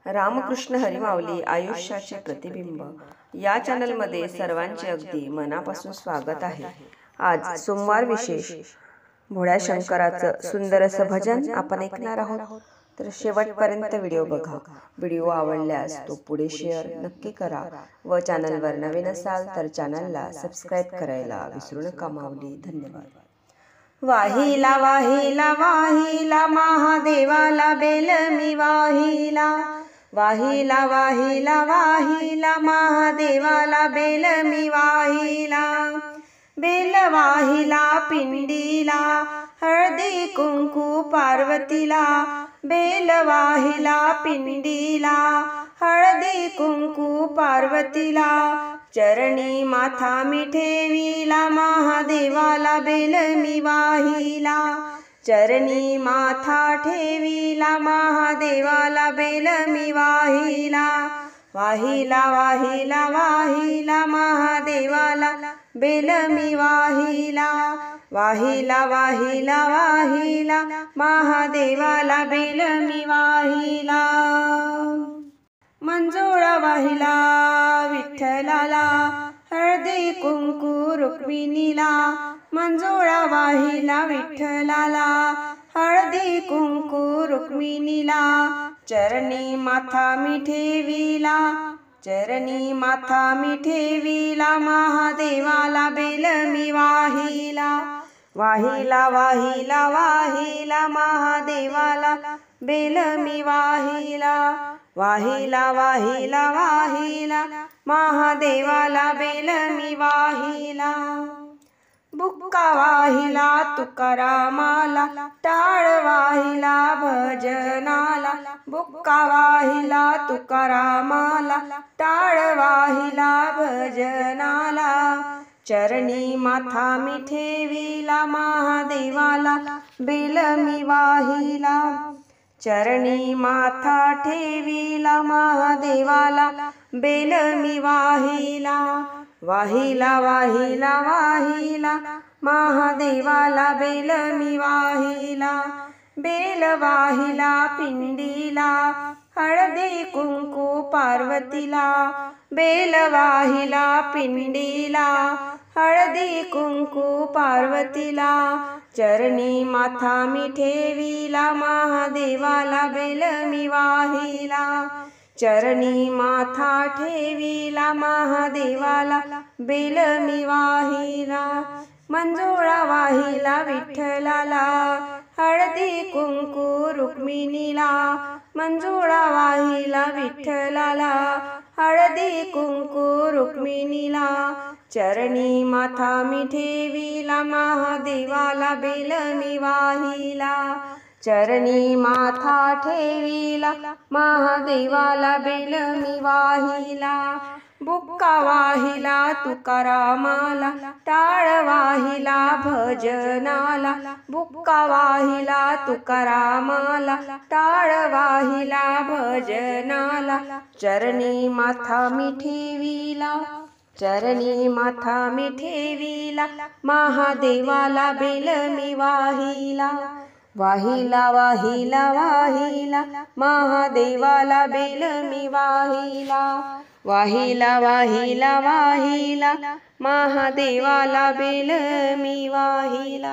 रामकृष्ण हरी माऊली आयुष्याचे प्रतिबिंब या चॅनलमध्ये सर्वांचे अगदी मनापासून स्वागत आहे। आज सोमवार विशेष भोळ्या शंकराचं सुंदर असं भजन आपण ऐकणार आहोत, तर शेवटपर्यंत व्हिडिओ बघा। व्हिडिओ आवडल्यास तो पुढे शेअर नक्की करा व चॅनलवर नवीन असाल तर चॅनलला सबस्क्राइब करायला विसरू नका माऊली। धन्यवाद। वाहिला वाहिला वाहिला महादेवाला बेल मी वाहिला, वाहिला वाहिला वाहिला महादेवाला बेल मी वाहिला। Bell वाहिला पिंडीला Haldi Kunku पार्वतीला, bell वाहिला पिंडीला Haldi Kunku पार्वतीला। चरणी माथा मी ठेविला महादेवाला बेल मी वाहिला, चरणी माथा ठेविला महादेवाला बेल मी वाहिला। वाहिला वाहिला वाहिला महादेवाला बेल मी वाहिला, वाहिला वाहिला वाहिला महादेवाला बेल मी वाहिला। मंजुळा वाहिला विठ्ठलाला हळदी कुंकू रुक्मिणीला, मंजुळा वाहिला विठ्ठलाला हळदी कुंकू रुक्मिणीला। चरणी माथा मी ठेविला, चरणी माथा मी ठेविला महादेवाला बेल मी वाहिला। वाहिला वाहिला वाहिला महादेवाला बेल मी वाहिला, वाहिला वाहिला वाहिला महादेवाला बेल मी वाहिला। बुक्का वाहिला तुकारामाला टाळ वाहिला भजनाला, बुक्का वाहिला तुकारामाला टाळ वाहिला भजनाला। चरणी माथा मी ठेविला महादेवाला बेल मी वाहिला, चरणी माथा ठेविला महादेवाला बेल मी वाहिला। वाहिला वाहिला वाहिला महादेवाला बेल मी वाहिला। Bell वाहिला पिंडीला Haldi Kunku पार्वतीला, bell वाहिला पिंडीला Haldi Kunku पार्वतीला। चरणी माथा मी ठेविला महादेवाला बेल मी वाहिला, चरणी माथा ठेविला महादेवाला बेल मी वाहिला। मंजुळा वाहिला विठ्ठलाला हळदी कुंकू रुक्मिणीला, मंजुळा वाहिला विठ्ठलाला हळदी कुंकू रुक्मिणीला। चरणी माथा मी ठेविला महादेवाला बेल मी वाहिला, चरणी माथा ठेविला महादेवाला बेल मी वाहिला। बुक्का वाहिला तुकारामाला टाळ वाहिला भजनाला, बुक्का वाहिला तुकारामाला टाळ वाहिला भजनाला। चरणी माथा मी ठेविला, चरणी माथा मी ठेविला महादेवाला बेल मी वाहिला। वाहिला वाहिला वाहिला महादेवाला बेल मी वाहिला, वाहिला वाहिला वाहिला महादेवाला बेल मी वाहिला।